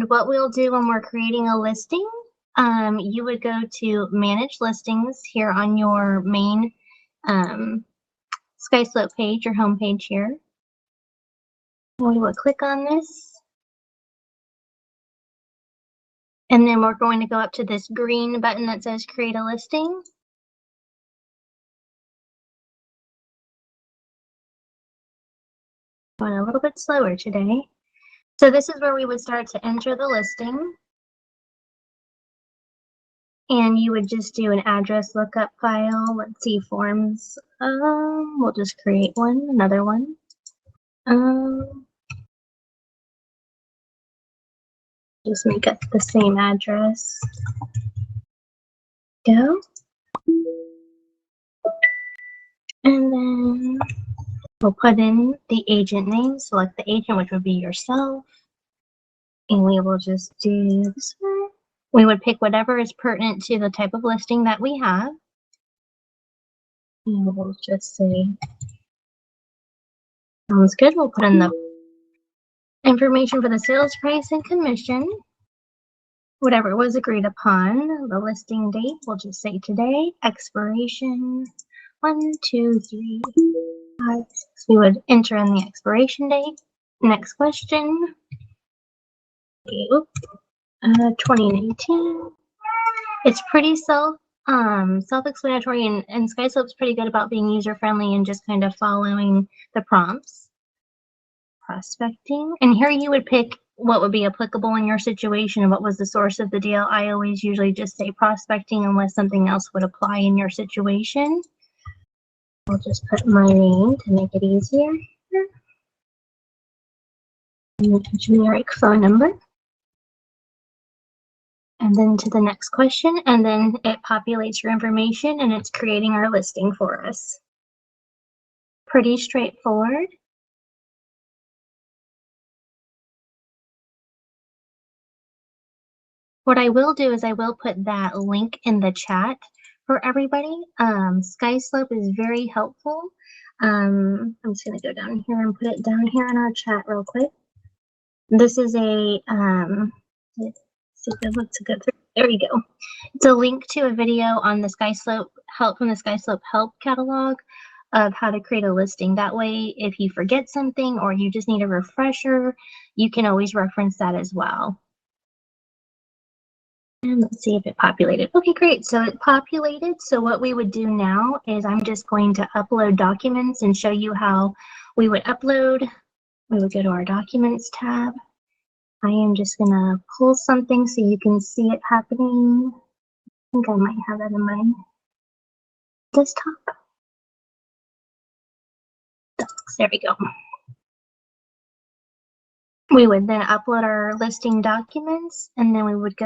And what we'll do when we're creating a listing, you would go to Manage Listings here on your main SkySlope page, your home page here. We will click on this. And then we're going to go up to this green button that says Create a Listing. Going a little bit slower today. So this is where we would start to enter the listing. And you would just do an address lookup file. Let's see, forms. We'll just create one, another one. Just make up the same address. Go. And then we'll put in the agent name, select the agent, which would be yourself. And we will just do this one. We would pick whatever is pertinent to the type of listing that we have. And we'll just say, sounds good. We'll put in the information for the sales price and commission. Whatever was agreed upon. The listing date, we'll just say today. Expiration, 1, 2, 3, 5, 6. We would enter in the expiration date. Next question. 2019. It's pretty self-explanatory, and SkySlope's pretty good about being user-friendly and just kind of following the prompts. Prospecting. And here you would pick what would be applicable in your situation and what was the source of the deal. I always usually just say prospecting unless something else would apply in your situation. I'll just put my name to make it easier. And a generic phone number. And then to the next question, and then it populates your information and it's creating our listing for us. Pretty straightforward. What I will do is I will put that link in the chat for everybody. SkySlope is very helpful. I'm just going to go down here and put it down here in our chat real quick. This is a, there you go. It's a link to a video on the SkySlope help from the SkySlope help catalog of how to create a listing. That way, if you forget something or you just need a refresher, you can always reference that as well. And let's see if it populated. Okay, great. So it populated. So what we would do now is I'm just going to upload documents and show you how we would upload. We would go to our Documents tab. I am just going to pull something so you can see it happening. I think I might have that in my desktop. There we go. We would then upload our listing documents, and then we would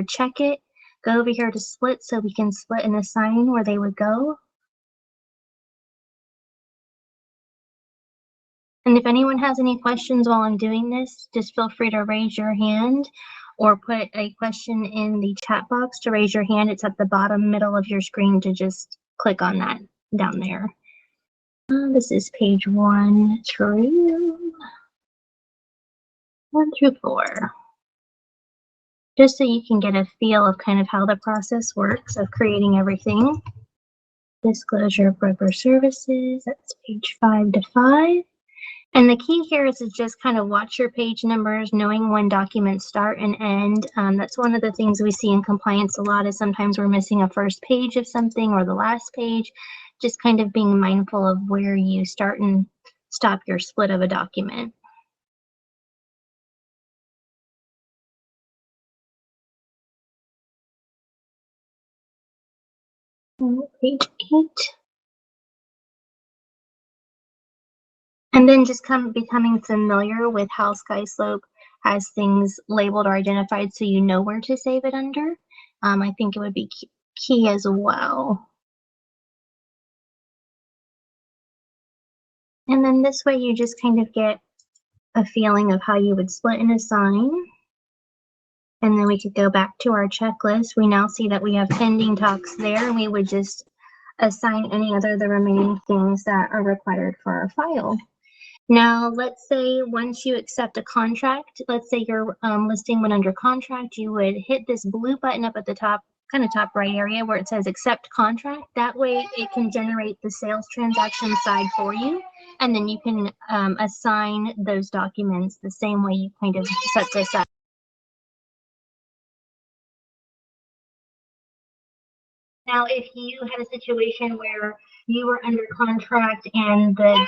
check it, go over here to split so we can split and assign where they would go. And if anyone has any questions while I'm doing this, just feel free to raise your hand or put a question in the chat box to raise your hand. It's at the bottom middle of your screen to just click on that down there. This is page 1 through 4. Just so you can get a feel of kind of how the process works of creating everything. Disclosure of broker services, that's page 5 to 5. And the key here is to just kind of watch your page numbers, knowing when documents start and end. That's one of the things we see in compliance a lot is sometimes we're missing a first page of something or the last page. Just kind of being mindful of where you start and stop your split of a document. Page 8. And then just becoming familiar with how SkySlope has things labeled or identified so you know where to save it under. I think it would be key as well. And then this way you just kind of get a feeling of how you would split and assign. And then we could go back to our checklist. We now see that we have pending talks there, and we would just assign any other of the remaining things that are required for our file. Now, let's say once you accept a contract, let's say your listing went under contract, you would hit this blue button up at the top, kind of top right area where it says accept contract. That way it can generate the sales transaction side for you. And then you can assign those documents the same way you kind of set this up. Now, if you had a situation where you were under contract and the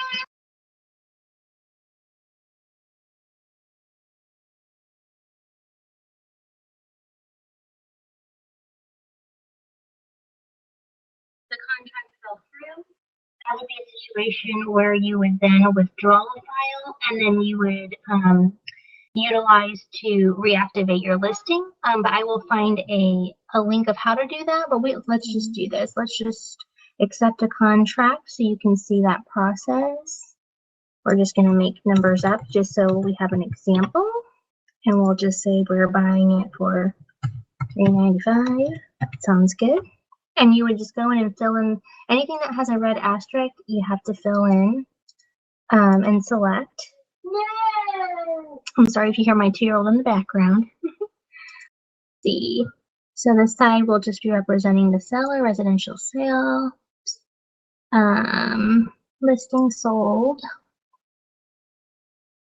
contract fell through, that would be a situation where you would then withdraw a file and then you would utilize to reactivate your listing. But I will find a link of how to do that. But let's just do this. Let's just accept a contract so you can see that process. We're just going to make numbers up just so we have an example. And we'll just say we're buying it for $395. That sounds good. And you would just go in and fill in anything that has a red asterisk, you have to fill in and select. I'm sorry if you hear my 2-year-old in the background. See. So this side will just be representing the seller, residential sale, listing sold.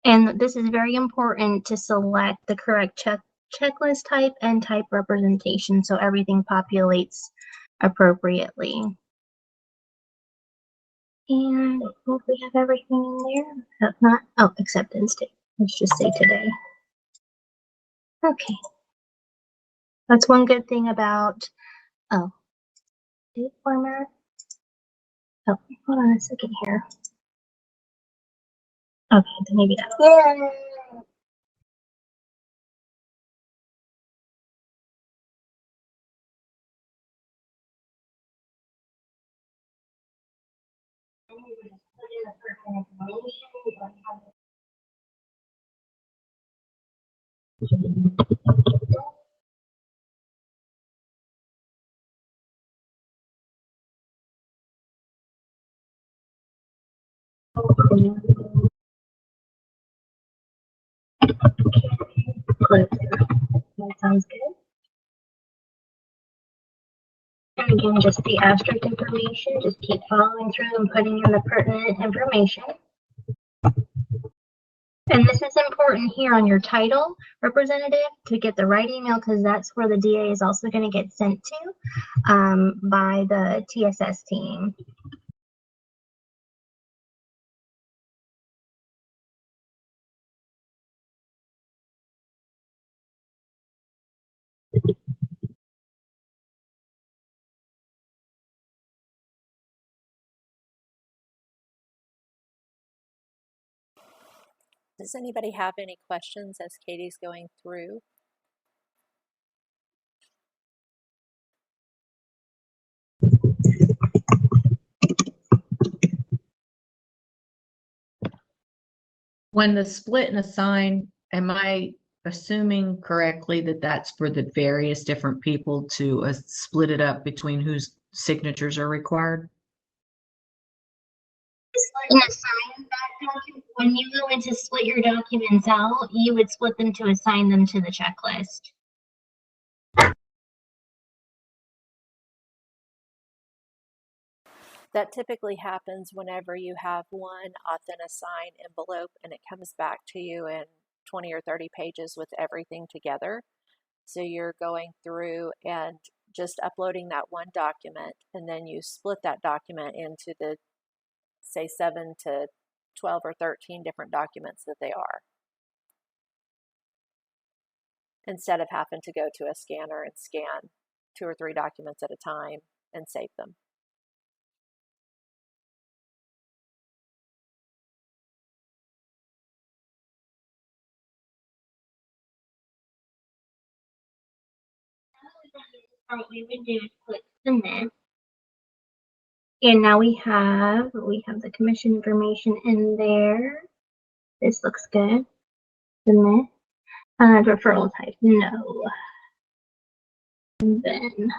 And this is very important to select the correct checklist type and type representation so everything populates appropriately. And hope we have everything in there. If not, oh, acceptance date. Let's just say today. Okay. That's one good thing about, date format. Oh, hold on a second here. Okay, then maybe that's. Yeah. That sounds good. And again, just the asterisk information, just keep following through and putting in the pertinent information. And this is important here on your title representative to get the right email because that's where the DA is also going to get sent to by the TSS team. Does anybody have any questions as Katie's going through? When the split and assign, am I assuming correctly that that's for the various different people to split it up between whose signatures are required? When you go in to split your documents out, you would split them to assign them to the checklist. That typically happens whenever you have one authent assign envelope and it comes back to you in 20 or 30 pages with everything together. So you're going through and just uploading that one document, and then you split that document into the, say, 7 to 12 or 13 different documents that they are, instead of having to go to a scanner and scan 2 or 3 documents at a time and save them. What we would do is click submit. And now we have the commission information in there. This looks good. Submit. Referral type, no. And then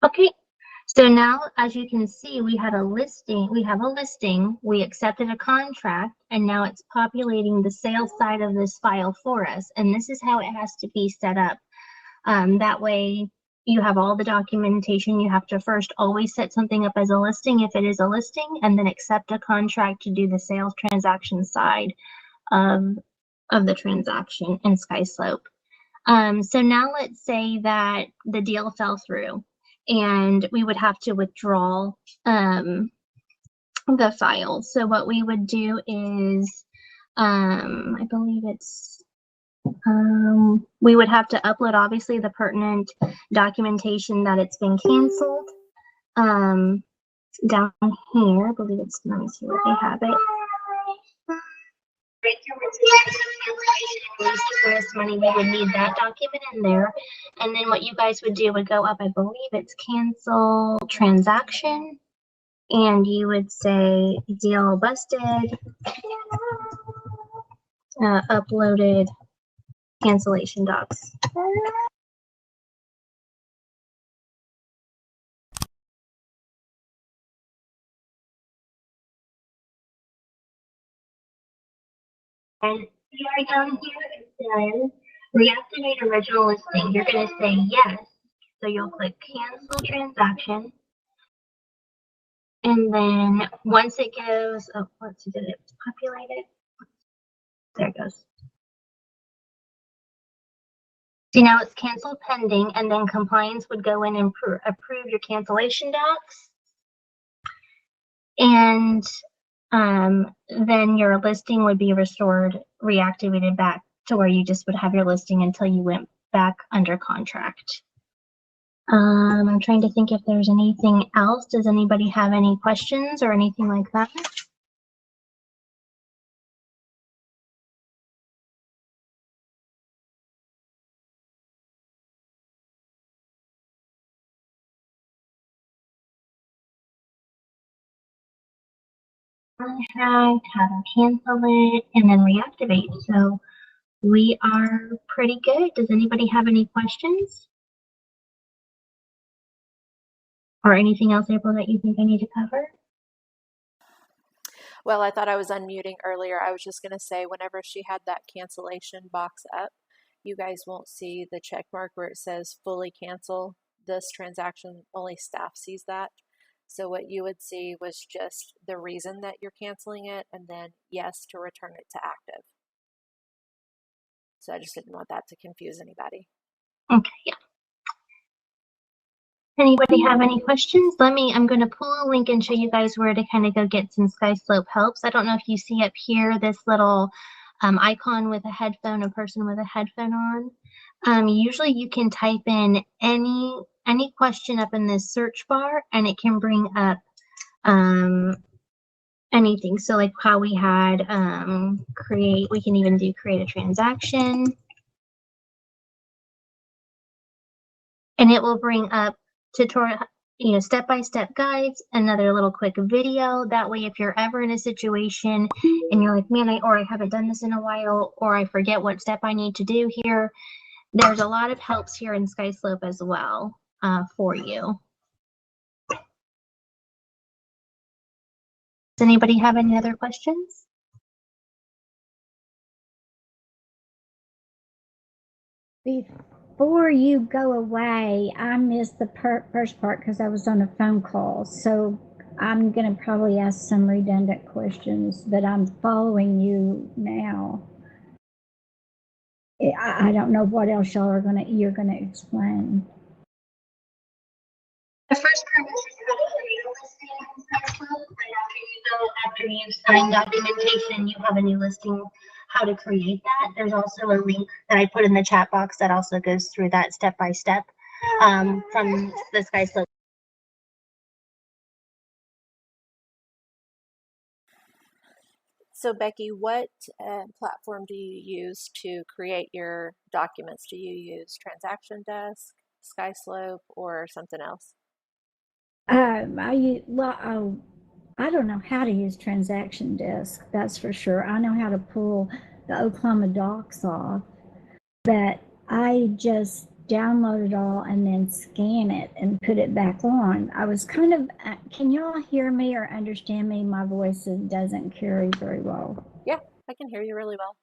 okay. So now, as you can see, we have a listing, we accepted a contract, and now it's populating the sales side of this file for us. And this is how it has to be set up. That way you have all the documentation. You have to first always set something up as a listing if it is a listing, and then accept a contract to do the sales transaction side of the transaction in SkySlope. So now let's say that the deal fell through and we would have to withdraw the file. So what we would do is, I believe it's, we would have to upload obviously the pertinent documentation that it's been canceled. Down here, I believe it's, let me see what they have it. Money, we would need that document in there. And then what you guys would do would go up, I believe it's cancel transaction, and you would say deal busted, uploaded cancellation docs. And right down here it says reactivate original listing. You're going to say yes. So you'll click cancel transaction. And then once it goes, oh, let's see, did it populate it? There it goes. See, now it's canceled pending, and then compliance would go in and approve your cancellation docs. And then your listing would be restored, reactivated back to where you just would have your listing until you went back under contract. I'm trying to think if there's anything else. Does anybody have any questions or anything like that? Have them cancel it and then reactivate. So we are pretty good. Does anybody have any questions? Or anything else, April, that you think I need to cover? Well, I thought I was unmuting earlier. I was just going to say, whenever she had that cancellation box up, you guys won't see the check mark where it says fully cancel this transaction. Only staff sees that. So what you would see was just the reason that you're canceling it, and then yes to return it to active. So I just didn't want that to confuse anybody. Okay, yeah. Anybody have any questions? I'm going to pull a link and show you guys where to kind of go get some SkySlope helps. I don't know if you see up here this little icon with a headphone, a person with a headphone on. Usually you can type in any question up in this search bar, and it can bring up anything. So like how we had we can even do create a transaction. And it will bring up tutorial, step-by-step guides, another little quick video. That way, if you're ever in a situation and you're like, man, I haven't done this in a while, or I forget what step I need to do here, there's a lot of helps here in SkySlope as well for you. Does anybody have any other questions? Before you go away, I missed the first part because I was on a phone call. So I'm going to probably ask some redundant questions, but I'm following you now. I don't know what else you're going to explain. The first part is how to create a listing in SkySlope. Right after you sign documentation, you have a new listing, how to create that. There's also a link that I put in the chat box that also goes through that step by step from the SkySlope. So Becky, what platform do you use to create your documents? Do you use Transaction Desk, SkySlope, or something else? I don't know how to use Transaction Desk, that's for sure. I know how to pull the Oklahoma docs off, but I just download it all and then scan it and put it back on. I was kind of, can y'all hear me or understand me? My voice doesn't carry very well. Yeah, I can hear you really well.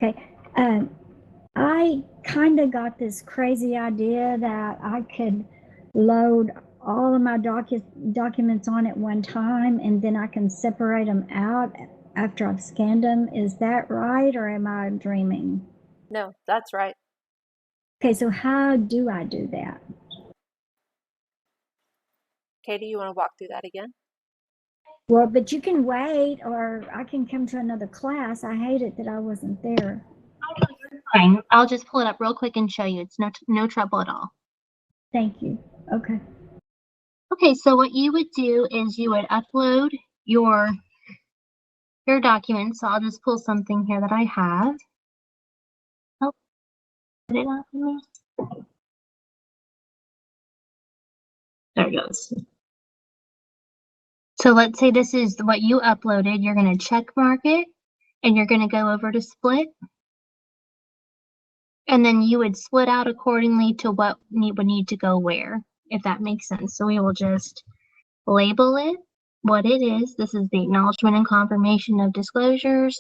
Okay. I kind of got this crazy idea that I could load all of my documents on at one time and then I can separate them out after I've scanned them. Is that right, or am I dreaming? No, that's right. Okay, so how do I do that? Katie, you want to walk through that again? Well, but you can wait, or I can come to another class. I hate it that I wasn't there. Fine. I'll just pull it up real quick and show you. It's no trouble at all. Thank you. Okay. Okay, so what you would do is you would upload your documents. So I'll just pull something here that I have. Oh, did it not for me? There it goes. So let's say this is what you uploaded. You're going to check mark it and you're going to go over to split. And then you would split out accordingly to what would need to go where, if that makes sense. So we will just label it what it is. This is the acknowledgement and confirmation of disclosures,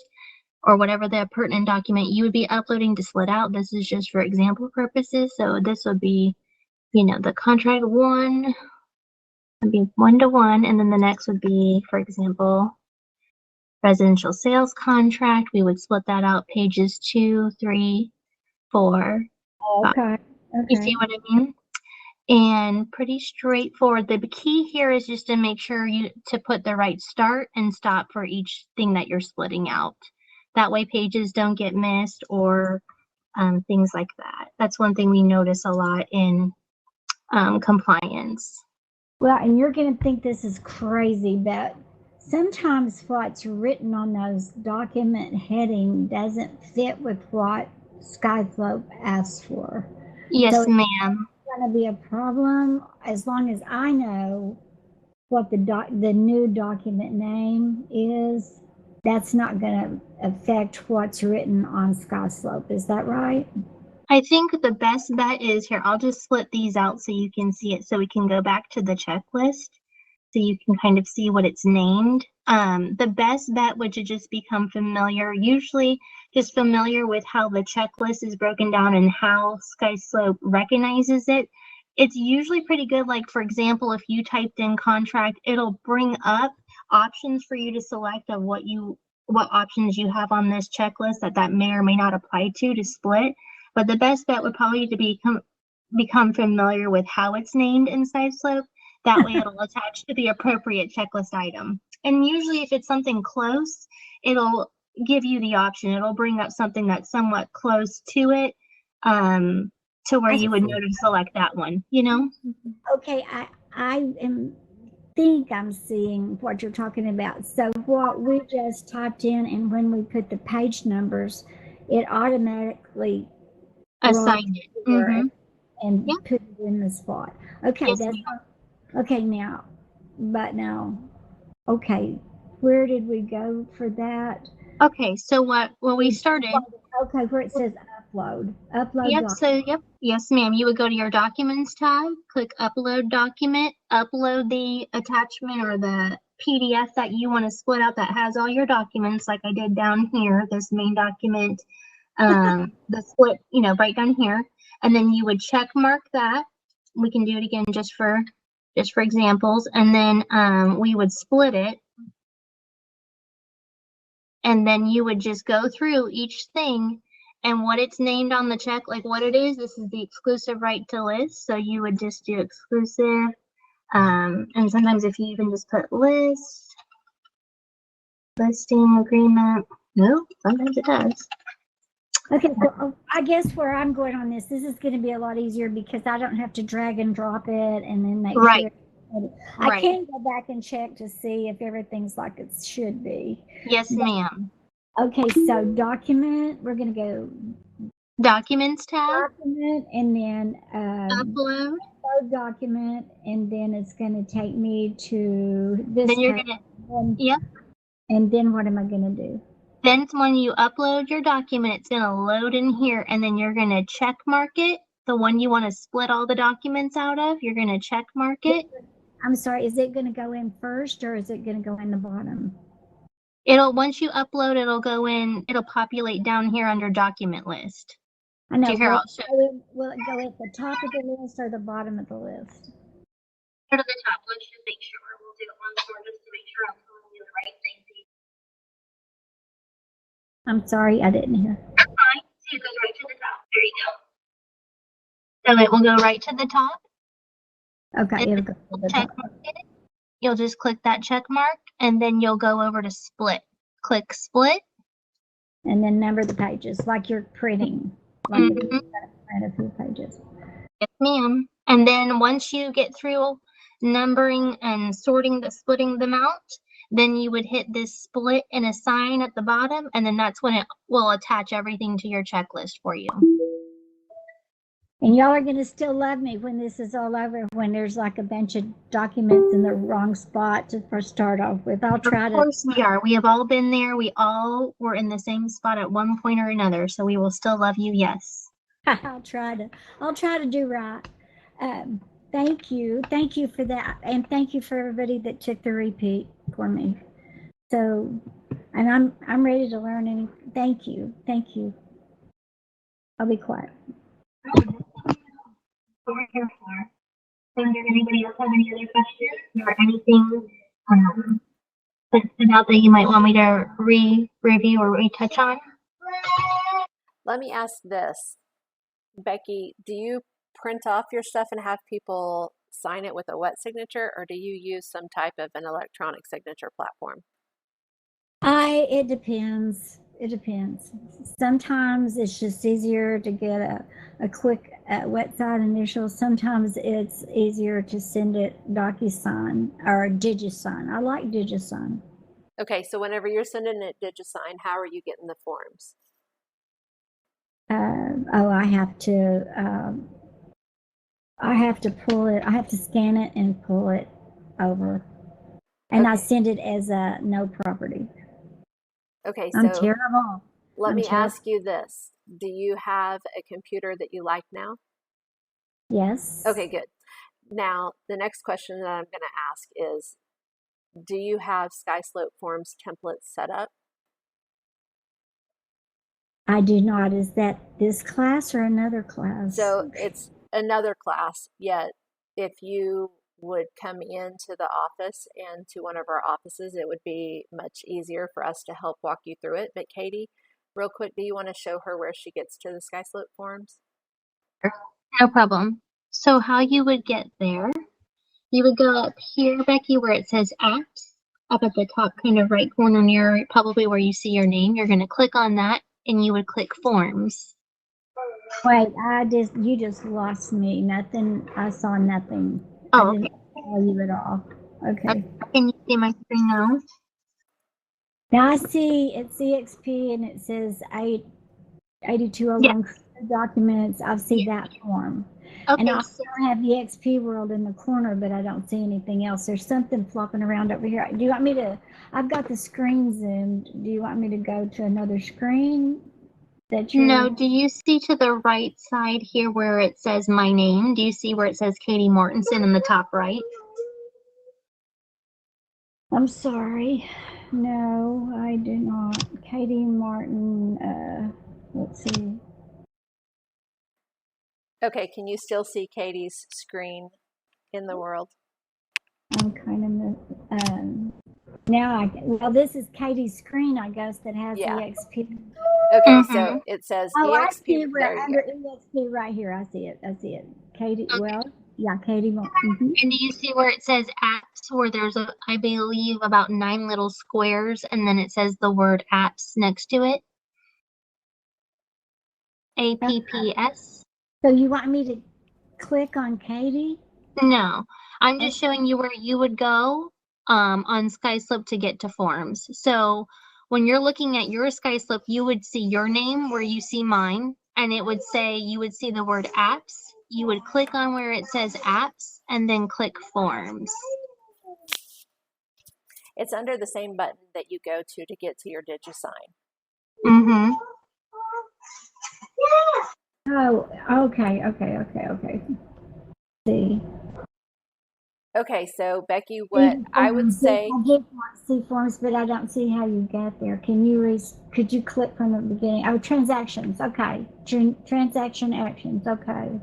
or whatever the pertinent document you would be uploading to split out. This is just for example purposes. So this would be, the contract one would be 1-to-1, and then the next would be, for example, residential sales contract. We would split that out pages 2, 3, 4. Okay. You see what I mean? And pretty straightforward. The key here is just to make sure to put the right start and stop for each thing that you're splitting out. That way pages don't get missed or things like that. That's one thing we notice a lot in compliance. Well, and you're going to think this is crazy, but sometimes what's written on those document heading doesn't fit with what SkySlope asks for. Yes, so ma'am. It's going to be a problem as long as I know what the new document name is. That's not going to affect what's written on SkySlope. Is that right? I think the best bet is here. I'll just split these out so you can see it, so we can go back to the checklist so you can kind of see what it's named. The best bet would to just become familiar, usually just familiar with how the checklist is broken down and how SkySlope recognizes it. It's usually pretty good. Like, for example, if you typed in contract, it'll bring up options for you to select of what options you have on this checklist that may or may not apply to split. But the best bet would probably to become familiar with how it's named in SkySlope. That way it'll attach to the appropriate checklist item. And usually if it's something close, it'll give you the option. It'll bring up something that's somewhat close to it, to where you would know to select that one, Okay, I think I'm seeing what you're talking about. So what we just typed in, and when we put the page numbers, it automatically assign it. And put it in the spot. Okay, yes, that's okay now. Okay, where did we go for that? Okay, so what we started. Okay, where it says upload. Yep. Yes, ma'am. You would go to your documents tab, click upload document, upload the attachment or the PDF that you want to split out that has all your documents, like I did down here, this main document, the split, right down here. And then you would check mark that. We can do it again just for examples. And then we would split it. And then you would just go through each thing and what it's named on the check, like what it is. This is the exclusive right to list. So you would just do exclusive. And sometimes if you even just put list, listing agreement, no, sometimes it does. Okay, so I guess where I'm going on this is going to be a lot easier because I don't have to drag and drop it and then make sure. I can go back and check to see if everything's like it should be. Yes, ma'am. Okay, so document, we're going to go documents tab, document, and then upload document, and then it's going to take me to this. Then you're gonna, yep. And then what am I going to do? Then when you upload your document, it's going to load in here, and then you're going to check mark it the one you want to split all the documents out of, you're going to check mark it. I'm sorry, is it going to go in first or is it going to go in the bottom? Once you upload, it'll populate down here under document list. I know. Do you hear Will it go at the top of the list or the bottom of the list? Go to the top. Let's just make sure. We'll do it once more just to make sure I'm telling you the right thing. I'm sorry, I didn't hear. That's fine. So it goes right to the top. There you go. So it will go right to the top. Okay, it'll go to the Check top. mark it. You'll just click that check mark and then you'll go over to split. Click split. And then number the pages like you're printing. Like if you're going to print a few pages. Yes, ma'am. And then once you get through numbering and splitting them out, then you would hit this split and assign at the bottom, and then that's when it will attach everything to your checklist for you. And y'all are going to still love me when this is all over, when there's like a bunch of documents in the wrong spot to first start off with. I'll try to. Of course we are. We have all been there. We all were in the same spot at one point or another, so we will still love you, yes. I'll try to do right. Thank you for that, and thank you for everybody that took the repeat for me. So, and I'm ready to learn. Thank you. I'll be quiet. We're here for. Does anybody else have any other questions or anything that stood out that you might want me to review or retouch on? Let me ask this, Becky, do you print off your stuff and have people sign it with a wet signature, or do you use some type of an electronic signature platform? It depends. Sometimes it's just easier to get a quick wet side initial. Sometimes it's easier to send it DocuSign or DigiSign. I like DigiSign. Okay, so whenever you're sending it DigiSign, how are you getting the forms? I have to pull it. I have to scan it and pull it over, and I send it as a no property. Okay, I'm so terrible. let me ask you this. Do you have a computer that you like now? Yes. Okay, good. Now, the next question that I'm going to ask is, do you have SkySlope Forms templates set up? I do not. Is that this class or another class? So it's another class, yet if you would come into the office and to one of our offices, it would be much easier for us to help walk you through it. But Katie, real quick, do you want to show her where she gets to the SkySlope Forms? No problem. So how you would get there, you would go up here, Becky, where it says apps, up at the top kind of right corner near probably where you see your name. You're going to click on that and you would click forms. Wait, you just lost me. Nothing. I saw nothing. Oh, I didn't tell you at all. Okay. Can you see my screen now? Now I see it's CXP and it says 8201 documents. I see that form. Okay. And I still have EXP World in the corner, but I don't see anything else. There's something flopping around over here. Do you want me to? I've got the screen zoomed. Do you want me to go to another screen? No, do you see to the right side here where it says my name? Do you see where it says Katie Mortenson in the top right? I'm sorry. No, I do not. Katie Martin, let's see. Okay, can you still see Katie's screen in the world? I'm kind of, well, this is Katie's screen, I guess, that has EXP. Okay, so it says EXP. I see we're under EXP right here. I see it. Katie, Katie. And do you see where it says apps, where there's I believe about 9 little squares, and then it says the word apps next to it? APPS. So you want me to click on Katie? No, I'm just showing you where you would go on SkySlope to get to forms. So when you're looking at your SkySlope, you would see your name where you see mine, and it would say, you would see the word apps. You would click on where it says apps and then click forms. It's under the same button that you go to get to your DigiSign. Mm-hmm. Oh, okay. See. Okay, so Becky, what See I would forms. I say, did want to see forms, but I don't see how you get there. Can you could you click from the beginning? Oh, transactions. Okay. Transaction actions. Okay.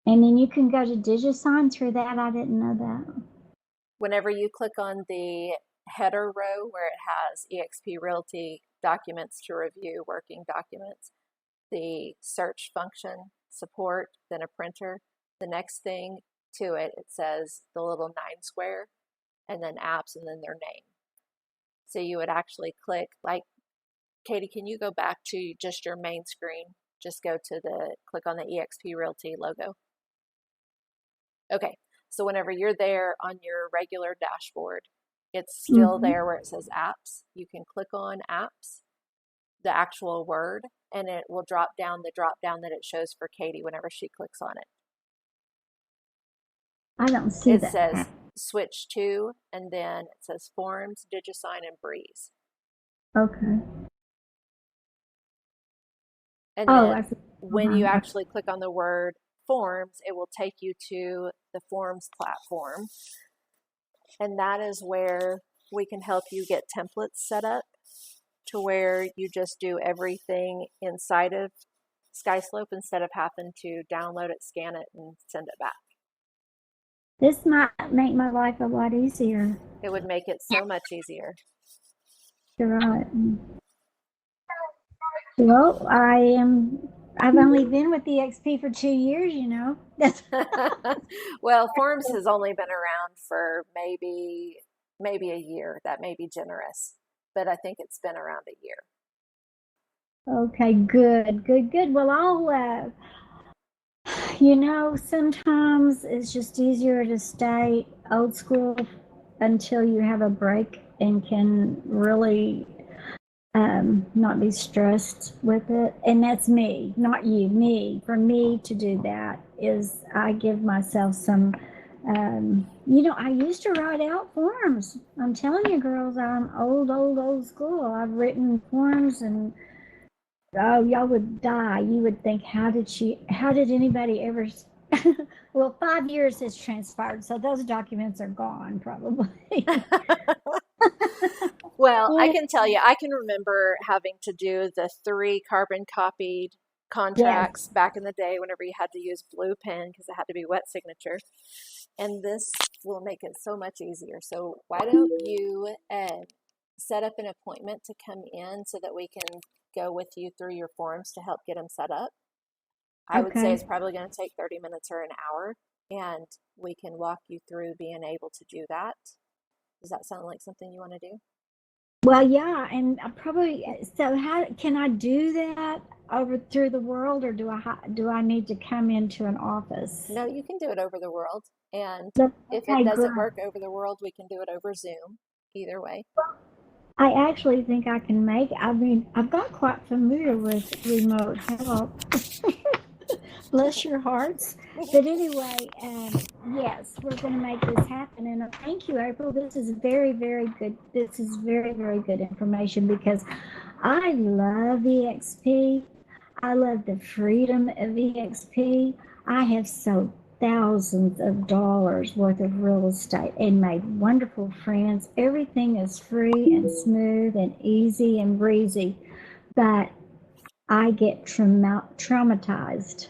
And then you can go to DigiSign through that. I didn't know that. whenever you click on the header row where it has eXp Realty documents to review, working documents, the search function, support, then a printer, the next thing to it, it says the little 9 square, and then apps, and then their name. So you would actually click, like, Katie, can you go back to just your main screen? Just go to click on the eXp Realty logo. Okay, so whenever you're there on your regular dashboard, it's still there where it says apps. You can click on apps, the actual word, and it will drop down the drop down that it shows for Katie whenever she clicks on it. I don't see It that. says switch to, and then it says forms, DigiSign, and Breeze. Okay. And Oh, then I see. when you actually click on the word forms, it will take you to the forms platform. And that is where we can help you get templates set up to where you just do everything inside of SkySlope instead of having to download it, scan it, and send it back. This might make my life a lot easier. It would make it so much easier. You're right. Well, I've only been with eXp for 2 years, you know. Well, Forms has only been around for maybe a year. That may be generous, but I think it's been around a year. Okay, good. Well, sometimes it's just easier to stay old school until you have a break and can really not be stressed with it. And that's me, not you, me. For me to do that is I give myself some, I used to write out forms. I'm telling you, girls, I'm old school. I've written forms and oh, y'all would die. You would think, how did anybody ever? Well, 5 years has transpired, so those documents are gone probably. Well, I can tell you, I can remember having to do the 3 carbon copied contracts back in the day whenever you had to use blue pen because it had to be wet signature. And this will make it so much easier. So why don't you set up an appointment to come in so that we can go with you through your forms to help get them set up. I would say it's probably going to take 30 minutes or an hour, and we can walk you through being able to do that. Does that sound like something you want to do? Well, yeah, and so how can I do that over through the world, or do I need to come into an office? No, you can do it over the world, and if Okay, it doesn't good. work over the world, we can do it over Zoom. Either way. I actually think I can I've got quite familiar with remote help. Bless your hearts. But anyway, yes, we're going to make this happen. And thank you, April. This is very, very good. This is very, very good information because I love EXP. I love the freedom of EXP. I have sold thousands of dollars worth of real estate and made wonderful friends. Everything is free and smooth and easy and breezy. But I get traumatized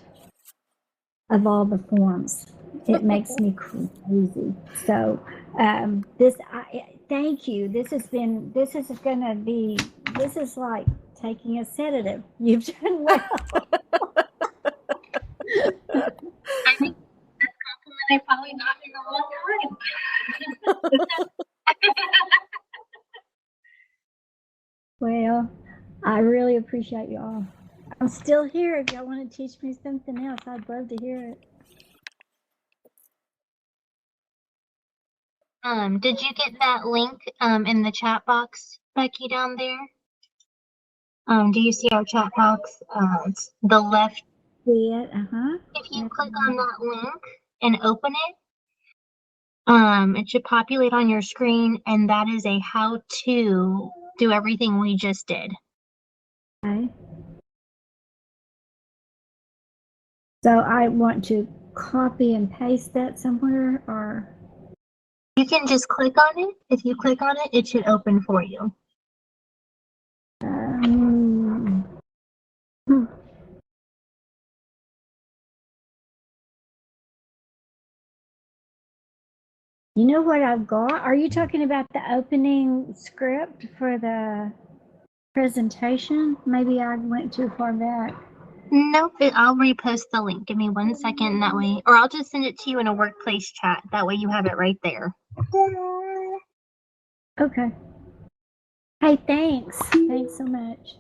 of all the forms. It makes me crazy. So thank you. This is like taking a sedative. You've done well. I think that's a compliment I probably got in a long time. Well, I really appreciate you all. I'm still here. If y'all want to teach me something else, I'd love to hear it. Did you get that link in the chat box, Becky, down there? Do you see our chat box? It's the left. Yeah, If you click on that link and open it, it should populate on your screen, and that is a how to do everything we just did. Okay. So I want to copy and paste that somewhere, or? You can just click on it. If you click on it, it should open for you. Hmm. You know what I've got? Are you talking about the opening script for the presentation? Maybe I went too far back. Nope, I'll repost the link. Give me 1 second, that way, or I'll just send it to you in a workplace chat. That way you have it right there. Okay. Hey, thanks. Thanks so much.